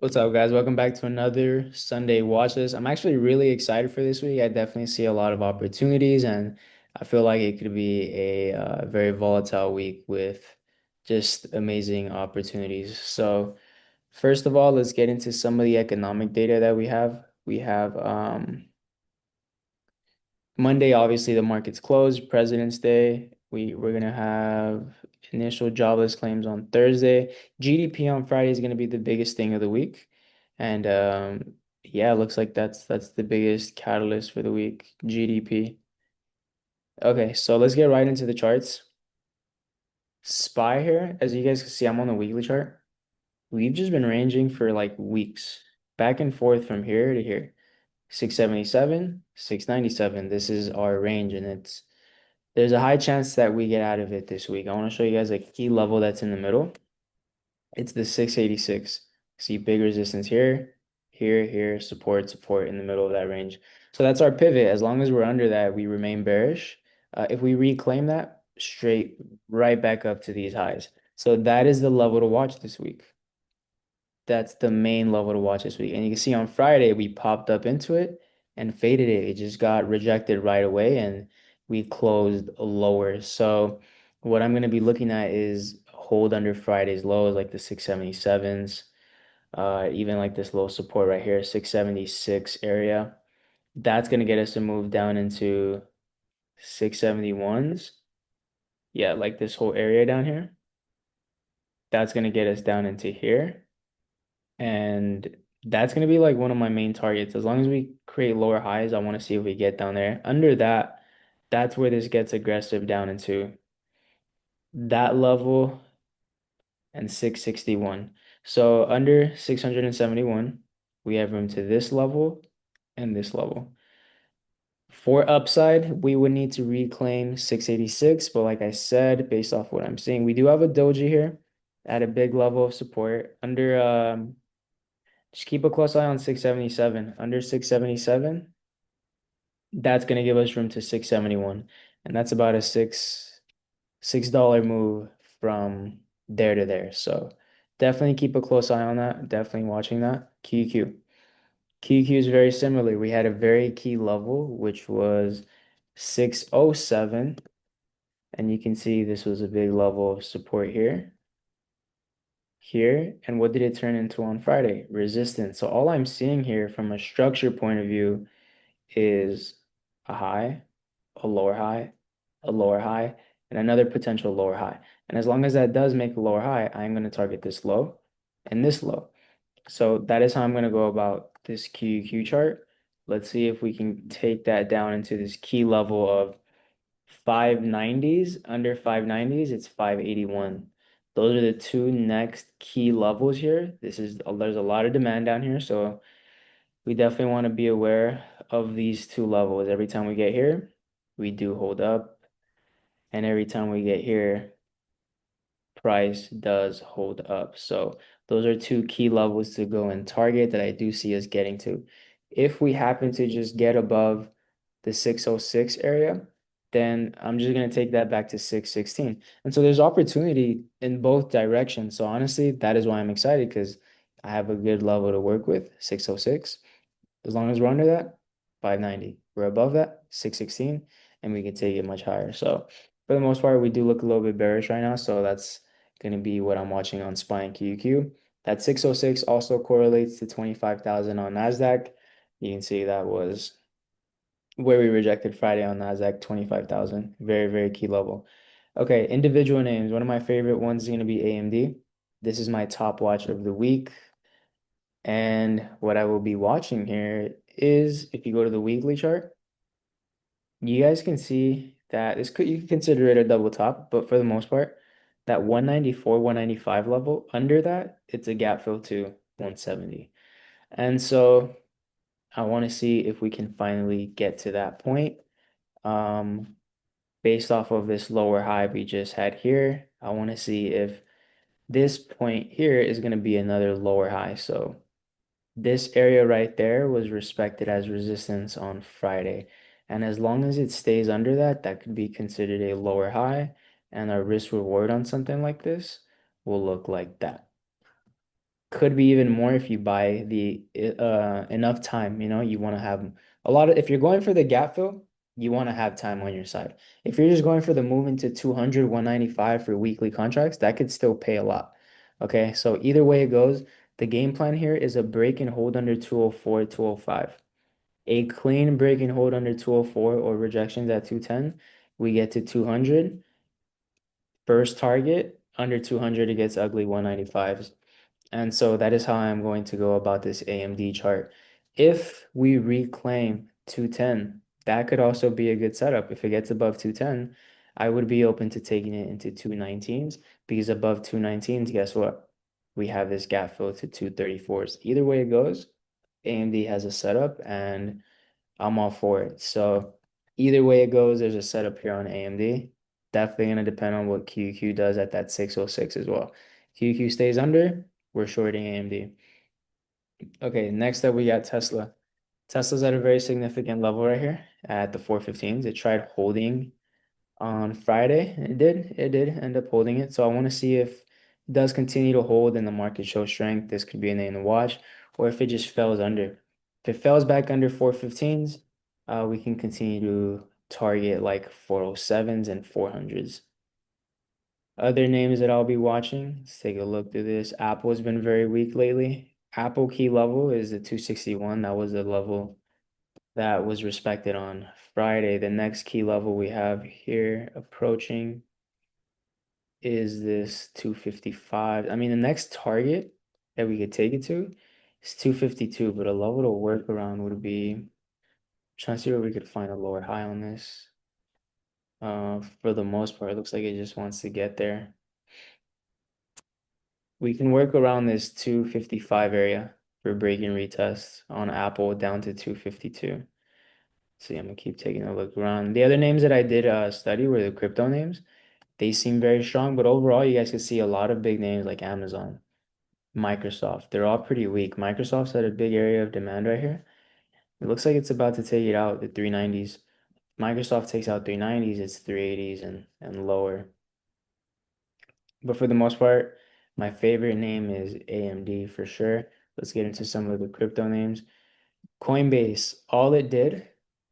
What's up, guys? Welcome back to another Sunday watch list. I'm actually really excited for this week. I definitely see a lot of opportunities, and I feel like it could be a very volatile week with just amazing opportunities. So, first of all, let's get into some of the economic data that we have. We have Monday, obviously, the market's closed, President's Day. We're gonna have initial jobless claims on Thursday. GDP on Friday is gonna be the biggest thing of the week. And yeah, it looks like that's the biggest catalyst for the week, GDP. Okay, so let's get right into the charts. SPY here, as you guys can see, I'm on the weekly chart. We've just been ranging for like weeks, back and forth from here to here. 677, 697. This is our range, and there's a high chance that we get out of it this week. I want to show you guys a key level that's in the middle. It's the 686. See big resistance here, here, support in the middle of that range. So that's our pivot. As long as we're under that, we remain bearish. If we reclaim that, straight right back up to these highs. So that is the level to watch this week. That's the main level to watch this week. And you can see on Friday, we popped up into it and faded it. It just got rejected right away and we closed lower. So what I'm going to be looking at is hold under Friday's lows, like the 677s, even like this low support right here, 676 area. That's going to get us to move down into 671s. Yeah, like this whole area down here. That's going to get us down into here. And that's going to be like one of my main targets. As long as we create lower highs, I want to see if we get down there. Under that, that's where this gets aggressive down into that level and 661. So under 671, we have room to this level and this level. For upside, we would need to reclaim 686, but like I said, based off what I'm seeing, we do have a doji here at a big level of support. Under just keep a close eye on 677. Under 677, that's going to give us room to 671. And that's about a $6 move from there to there. So definitely keep a close eye on that. Definitely watching that. QQ. QQ is very similar. We had a very key level, which was 607. And you can see this was a big level of support here. Here. And what did it turn into on Friday? Resistance. So all I'm seeing here from a structure point of view is a high, a lower high, a lower high, and another potential lower high. And as long as that does make a lower high, I'm going to target this low and this low. So that is how I'm going to go about this QQ chart. Let's see if we can take that down into this key level of 590s. Under 590s, it's 581. Those are the two next key levels here. There's a lot of demand down here, so we definitely want to be aware of these two levels. Every time we get here, we do hold up, and every time we get here, price does hold up. So those are two key levels to go and target that I do see us getting to. If we happen to just get above the 606 area, then I'm just going to take that back to 616. And so there's opportunity in both directions. So honestly, that is why I'm excited because I have a good level to work with, 606. As long as we're under that, 590. We're above that, 616, and we can take it much higher. So for the most part, we do look a little bit bearish right now. So that's going to be what I'm watching on SPY and QQ. That 606 also correlates to 25,000 on NASDAQ. You can see that was where we rejected Friday on NASDAQ, 25,000. Very, very key level. Okay, individual names. One of my favorite ones is going to be AMD. This is my top watch of the week. And what I will be watching here is if you go to the weekly chart, you guys can see that you could consider it a double top, but for the most part, that 194, 195 level, under that, it's a gap fill to 170. And so I want to see if we can finally get to that point. Um, Based off of this lower high we just had here, I want to see if this point here is going to be another lower high. So this area right there was respected as resistance on Friday. And as long as it stays under that, that could be considered a lower high. And our risk reward on something like this will look like that. Could be even more if you buy the enough time, you want to have a lot of if you're going for the gap fill, you want to have time on your side. If you're just going for the move into 200, 195 for weekly contracts, that could still pay a lot. Okay, so either way it goes, the game plan here is a break and hold under 204, 205. A clean break and hold under 204 or rejections at 210, we get to 200. First target under 200, it gets ugly 195s. And so that is how I'm going to go about this AMD chart. If we reclaim 210, that could also be a good setup. If it gets above 210, I would be open to taking it into 219s because above 219s, guess what? We have this gap fill to 234s. Either way it goes, AMD has a setup and I'm all for it. So either way it goes, there's a setup here on AMD. Definitely going to depend on what QQ does at that 606 as well. QQ stays under, we're shorting AMD. Okay, next up we got Tesla. Tesla's at a very significant level right here at the 415s. It tried holding on Friday. It did end up holding it. So I want to see if it does continue to hold and the market shows strength. This could be a name to watch, or if it just falls under. If it falls back under 415s, we can continue to target like 407s and 400s. Other names that I'll be watching, let's take a look through this. Apple has been very weak lately. Apple key level is the 261. That was the level that was respected on Friday. The next key level we have here approaching is this 255. I mean, the next target that we could take it to is 252, but a level to work around would be trying to see where we could find a lower high on this. For the most part, it looks like it just wants to get there. We can work around this 255 area for break and retest on Apple down to 252. See, I'm gonna keep taking a look around. The other names that I did study were the crypto names. They seem very strong, but overall, you guys can see a lot of big names like Amazon, Microsoft. They're all pretty weak. Microsoft's at a big area of demand right here. It looks like it's about to take it out, the 390s. Microsoft takes out 390s, it's 380s and lower. But for the most part, my favorite name is AMD for sure. Let's get into some of the crypto names. Coinbase, all it did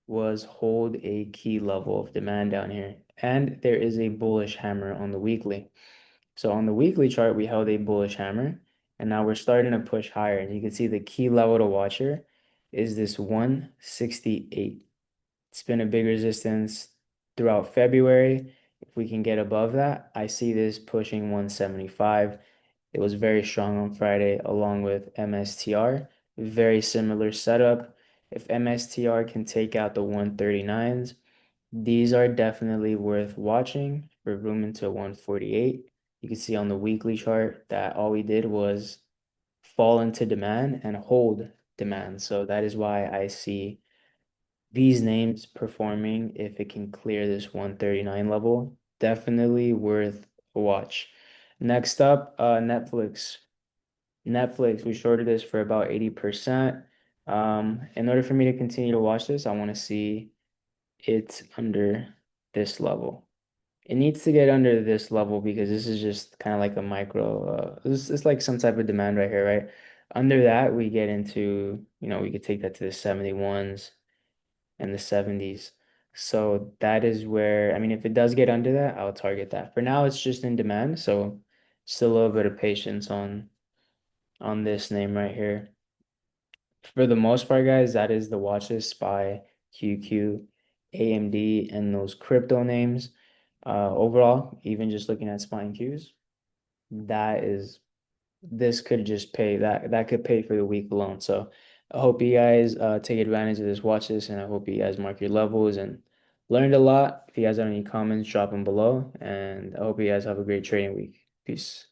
was hold a key level of demand down here. And there is a bullish hammer on the weekly. So on the weekly chart, we held a bullish hammer, and now we're starting to push higher. And you can see the key level to watch here is this 168. It's been a big resistance throughout February. If we can get above that, I see this pushing 175. It was very strong on Friday along with MSTR. Very similar setup. If MSTR can take out the 139s, these are definitely worth watching for room into 148. You can see on the weekly chart that all we did was fall into demand and hold demand. So that is why I see these names performing if it can clear this 139 level. Definitely worth a watch. Next up, Netflix. Netflix, we shorted this for about 80%. In order for me to continue to watch this, I want to see it under this level. It needs to get under this level because this is just kind of like a micro, this is like some type of demand right here, right? Under that, we get into, we could take that to the 71s and the 70s. So that is where, I mean, if it does get under that, I'll target that. For now, it's just in demand, so still a little bit of patience on this name right here. For the most part, guys, that is the watch list by QQ, AMD, and those crypto names. Overall, even just looking at spine Qs, that is this could just pay that could pay for the week alone. So I hope you guys take advantage of this watch list, and I hope you guys mark your levels and learned a lot. If you guys have any comments, drop them below, and I hope you guys have a great trading week. Peace.